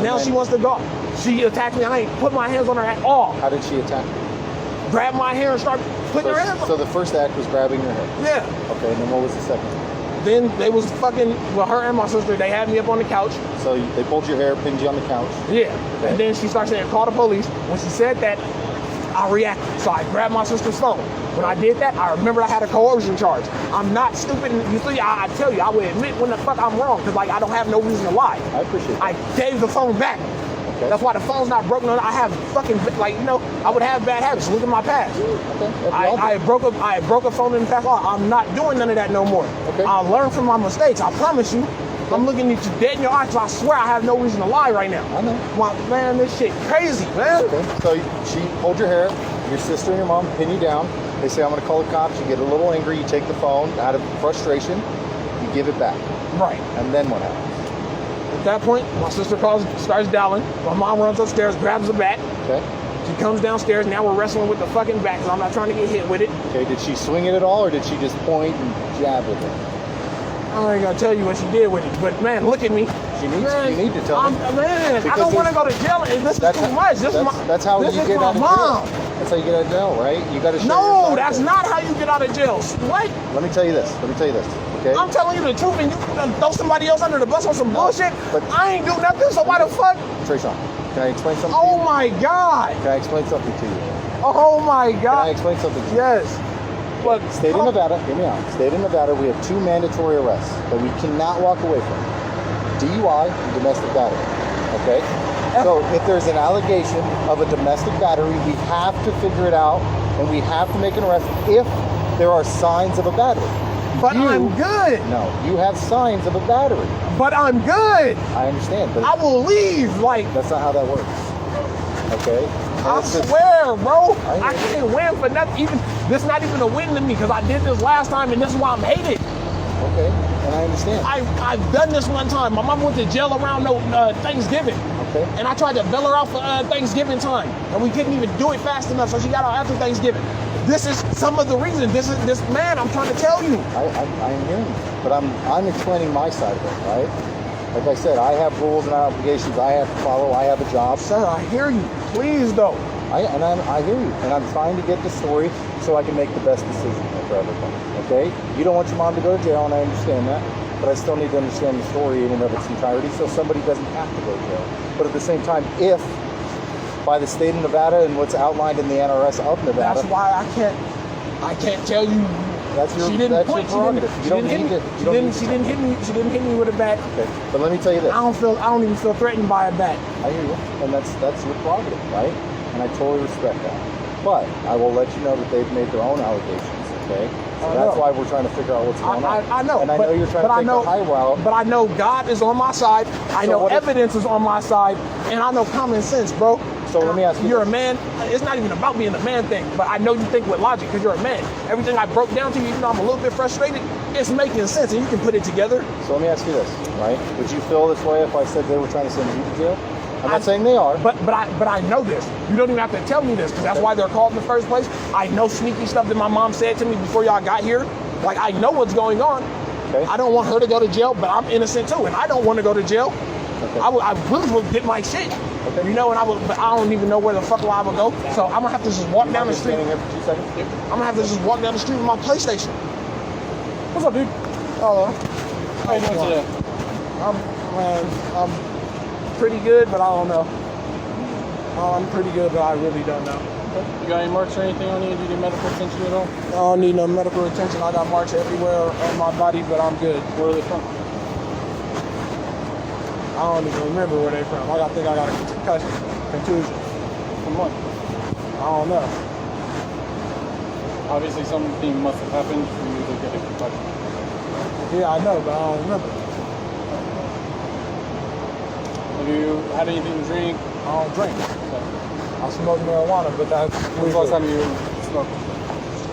Now she wants to go. She attacked me. I ain't put my hands on her at all. How did she attack you? Grab my hair and start putting her hands on. So the first act was grabbing your hair? Yeah. Okay, and then what was the second? Then they was fucking, well, her and my sister, they had me up on the couch. So they pulled your hair, pinned you on the couch? Yeah. Okay. And then she started saying, call the police. When she said that, I reacted. So I grabbed my sister's phone. When I did that, I remembered I had a coercion charge. I'm not stupid. You see, I tell you, I would admit when the fuck I'm wrong, because like I don't have no reason to lie. I appreciate that. I gave the phone back. Okay. That's why the phone's not broken. I have fucking, like, you know, I would have bad habits. Look at my past. Okay. I broke a phone in the past. I'm not doing none of that no more. Okay. I learned from my mistakes. I promise you. I'm looking at you dead in your eyes, because I swear I have no reason to lie right now. I know. Man, this shit crazy, man. Okay. So she pulled your hair, your sister and your mom pin you down. They say, I'm going to call the cops. You get a little angry. You take the phone out of frustration. You give it back. Right. And then what happens? At that point, my sister starts dialing. My mom runs upstairs, grabs the bat. Okay. She comes downstairs. Now we're wrestling with the fucking bat, because I'm not trying to get hit with it. Okay. Did she swing it at all, or did she just point and jab with it? I ain't gonna tell you what she did with it, but man, look at me. You need to tell me. Man, I don't want to go to jail. This is too much. That's how you get out of jail. That's how you get out of jail, right? You got to show No, that's not how you get out of jail. What? Let me tell you this. Okay? I'm telling you the truth, and you throw somebody else under the bus on some bullshit. But I ain't do nothing, so why the fuck? Trayshawn, can I explain something? Oh my God. Can I explain something to you? Oh my God. Can I explain something to you? Yes. But State of Nevada, hear me out. State of Nevada, we have 2 mandatory arrests that we cannot walk away from. DUI and domestic battery. Okay? So if there's an allegation of a domestic battery, we have to figure it out, and we have to make an arrest if there are signs of a battery. But I'm good. No, you have signs of a battery. But I'm good. I understand, but I will leave. Like, that's not how that works. Okay? I swear, bro. I can't win for nothing. This is not even a win to me, because I did this last time, and this is why I'm hated. Okay, and I understand. I've done this one time. My mom went to jail around Thanksgiving. Okay. And I tried to bail her out for Thanksgiving time, and we couldn't even do it fast enough, so she got out after Thanksgiving. This is some of the reason. This man, I'm trying to tell you. I'm hearing you, but I'm explaining my side of it, right? Like I said, I have rules and obligations I have to follow. I have a job. Sir, I hear you. Please, though. I hear you, and I'm trying to get the story so I can make the best decision for everybody. Okay? You don't want your mom to go to jail, and I understand that, but I still need to understand the story in and of its entirety, so somebody doesn't have to go to jail. But at the same time, if by the state of Nevada and what's outlined in the NRS of Nevada, that's why I can't tell you. That's your prerogative. She didn't hit me with a bat. Okay. But let me tell you this. I don't even feel threatened by a bat. I hear you, and that's your prerogative, right? And I totally respect that. But I will let you know that they've made their own allegations, okay? So that's why we're trying to figure out what's going on. I know. And I know you're trying to take the high route. But I know God is on my side. I know evidence is on my side. And I know common sense, bro. So let me ask you. You're a man. It's not even about being a man thing. But I know you think with logic, because you're a man. Everything I broke down to you, even though I'm a little bit frustrated, it's making sense. And you can put it together. So let me ask you this, right? Would you feel this way if I said they were trying to send you to jail? I'm not saying they are. But I know this. You don't even have to tell me this, because that's why they're called in the first place. I know sneaky stuff that my mom said to me before y'all got here. Like, I know what's going on. Okay. I don't want her to go to jail, but I'm innocent too, and I don't want to go to jail. Okay. I really will get my shit. Okay. You know, but I don't even know where the fuck I would go. So I'm gonna have to just walk down the street. Here for 2 seconds? I'm gonna have to just walk down the street with my PlayStation. What's up, dude? Hello. How you doing today? I'm pretty good, but I don't know. I'm pretty good, but I really don't know. You got any marks or anything on you? Do you need medical attention at all? I don't need no medical attention. I got marks everywhere on my body, but I'm good. Where are they from? I don't even remember where they're from. I think I got a contusion. From what? I don't know. Obviously something must have happened for you to get a concussion. Yeah, I know, but I don't remember. Have you had anything to drink? I don't drink. Okay. I smoke marijuana, but that's... When was the last time you smoked?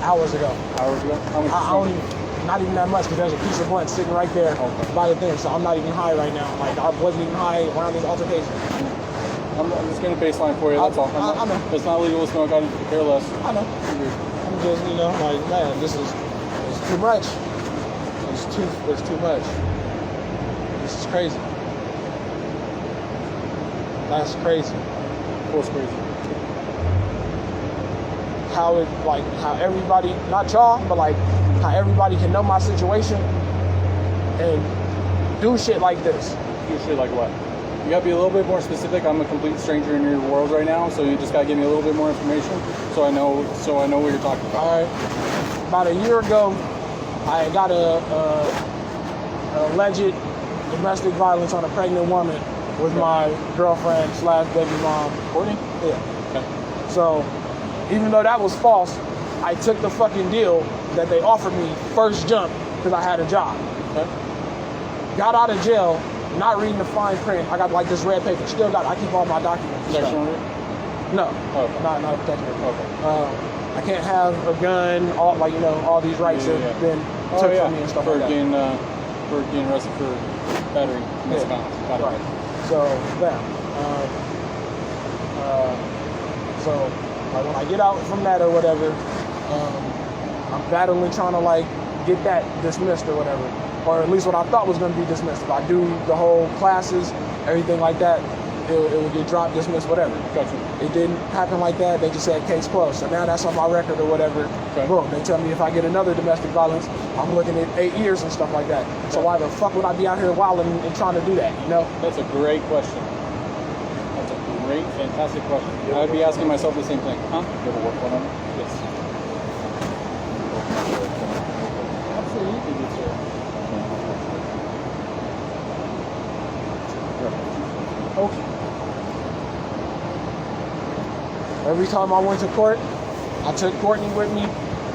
Hours ago. Hours ago? How much? I don't even, not even that much, because there's a piece of blunt sitting right there by the thing, so I'm not even high right now. Like, I wasn't even high around this altercation. I'm just getting a baseline for you, that's all. I know. It's not legal to smoke, I don't care less. I know. I'm just, you know, like, man, it's too much. It's too much. This is crazy. That's crazy. What's crazy? How everybody, not y'all, but like how everybody can know my situation and do shit like this. Do shit like what? You gotta be a little bit more specific. I'm a complete stranger in your world right now, so you just gotta give me a little bit more information so I know what you're talking about. All right. About a year ago, I got a alleged domestic violence on a pregnant woman with my girlfriend / baby mom. Courtney? Yeah. Okay. So even though that was false, I took the fucking deal that they offered me first jump because I had a job. Okay. Got out of jail, not reading the fine print. I got like this red paper. Still got. I keep all my documents. Protection order? No. Oh, okay. Not a protection order. Okay. I can't have a gun. All these rights have been took from me and stuff like that. For getting arrested for battery. Yeah. Right. So that. So like when I get out from that or whatever, I'm battling trying to like get that dismissed or whatever, or at least what I thought was going to be dismissed. If I do the whole classes, everything like that, it would get dropped, dismissed, whatever. Gotcha. It didn't happen like that. They just said case closed. So now that's on my record or whatever. Okay. Boom. They tell me if I get another domestic violence, I'm looking at 8 years and stuff like that. So why the fuck would I be out here wilding and trying to do that? You know? That's a great question. That's a great, fantastic question. I would be asking myself the same thing. Huh? You ever work one on it? Yes. Absolutely, good sir. Okay. Every time I went to court, I took Courtney with me.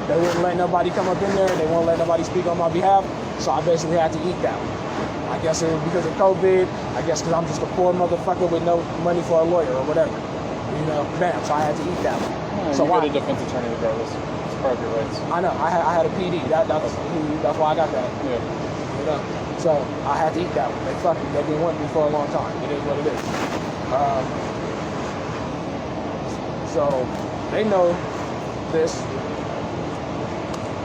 They wouldn't let nobody come up in there. They won't let nobody speak on my behalf. So I basically had to eat that one. I guess it was because of COVID. I guess because I'm just a poor motherfucker with no money for a lawyer or whatever. You know, bam. So I had to eat that one. Yeah, So you why? got a defense attorney regardless. It's part of your rights. I know. I had a PD. That's why I got that. Yeah. You know, so I had to eat that one. They fucking, they've been wanting me for a long time. It is what it is. So they know this.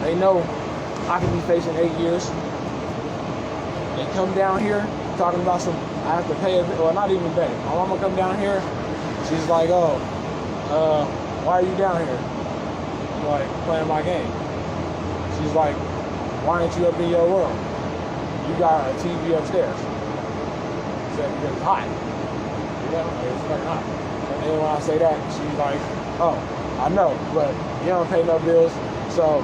They know I could be facing 8 years. They come down here talking about I have to pay well, not even pay. My mama come down here. She's like, oh, why are you down here? I'm like, playing my game. She's like, why aren't you up in your room? You got a TV upstairs. I said, because it's hot. You know, it's fucking hot. And then when I say that, she's like, oh, I know, but you don't pay no bills, so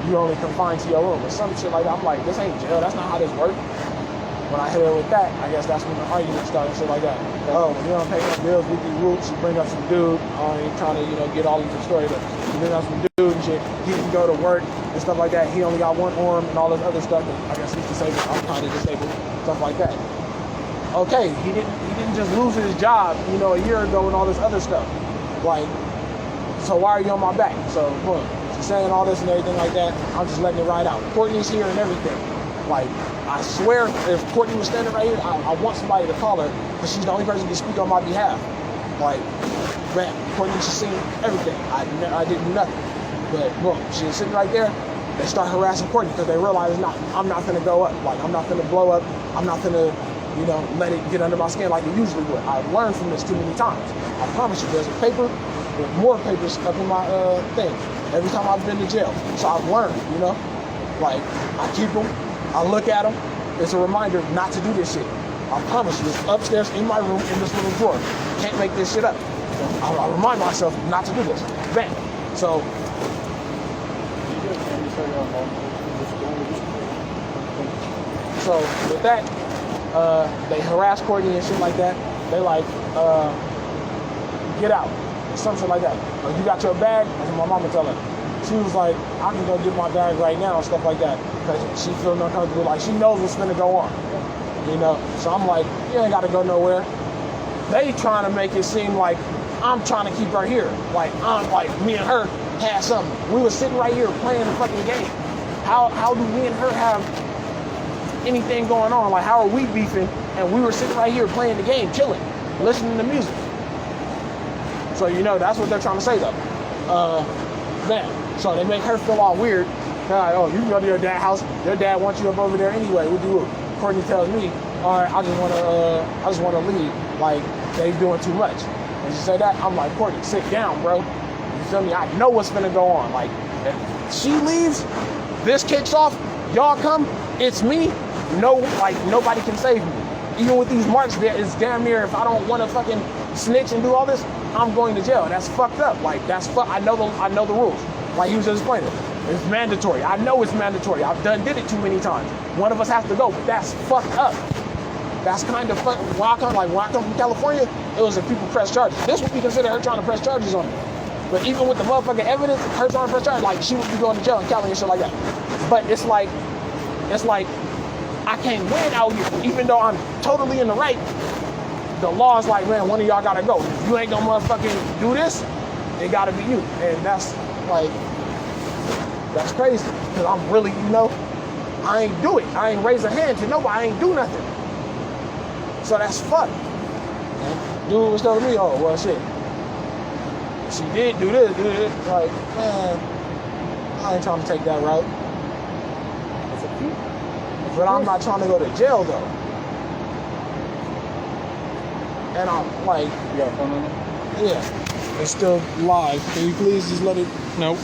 you only confined to your room or some shit like that. I'm like, this ain't jail. That's not how this works. When I hit her with that, I guess that's when the argument started, shit like that. Oh, you don't pay no bills, we do roots. You bring up some dude. I ain't trying to, get all into the story, but you bring up some dude and shit. He can go to work and stuff like that. He only got one arm and all this other stuff. And I guess he's disabled. I'm kind of disabled, stuff like that. Okay, he didn't just lose his job, a year ago and all this other stuff. Like, so why are you on my back? So, boom, she's saying all this and everything like that. I'm just letting it ride out. Courtney's here and everything. Like, I swear, if Courtney was standing right here, I want somebody to call her because she's the only person who can speak on my behalf. Like, man, Courtney, she's seen everything. I did nothing. But, boom, she was sitting right there. They start harassing Courtney because they realize, I'm not going to go up. Like, I'm not going to blow up. I'm not going to, let it get under my skin like it usually would. I've learned from this too many times. I promise you, there's a paper with more papers up in my thing every time I've been to jail. So I've learned, Like, I keep them. I look at them. It's a reminder not to do this shit. I promise you, it's upstairs in my room in this little drawer. Can't make this shit up. I remind myself not to do this. Bang. So, with that, they harass Courtney and shit like that. They like, get out. Some shit like that. Like, you got your bag? That's what my mama tell her. She was like, I can go get my bag right now and stuff like that. Because she feels uncomfortable. Like, she knows what's going to go on. So I'm like, you ain't got to go nowhere. They trying to make it seem like I'm trying to keep her here. Like, me and her had something. We were sitting right here playing the fucking game. How do me and her have anything going on? Like, how are we beefing and we were sitting right here playing the game, chilling, listening to music? So, that's what they're trying to say, though. Man, so they make her feel all weird. They're like, oh, you can go to your dad's house. Your dad wants you up over there anyway. What do you do? Courtney tells me, all right, I just want to leave. Like, they doing too much. And she said that, I'm like, Courtney, sit down, bro. You feel me? I know what's gonna go on. Like, if she leaves, this kicks off, y'all come, it's me. No, like, nobody can save me. Even with these marks, it's damn near, if I don't want to fucking snitch and do all this, I'm going to jail. That's fucked up. Like, that's I know the rules. Like he was just explaining. It's mandatory. I know it's mandatory. I've did it too many times. One of us has to go, but that's fucked up. That's kind of fucked. When I come from California, it was if people press charges. This would be considered her trying to press charges on me. But even with the motherfucking evidence, her trying to press charges, like she would be going to jail in Cali and shit like that. But it's like I can't win out here, even though I'm totally in the right. The law is like, man, one of y'all gotta go. If you ain't gonna motherfucking do this, it gotta be you. And that's like, that's crazy. Cause I'm really, I ain't do it. I ain't raise a hand to nobody. I ain't do nothing. So that's fucked. Dude was telling me, oh, well, shit. She did do this. Like, man, I ain't trying to take that route. But I'm not trying to go to jail, though. And I'm like... You got a phone number? Yeah. It's still live. Can you please just let it... Nope.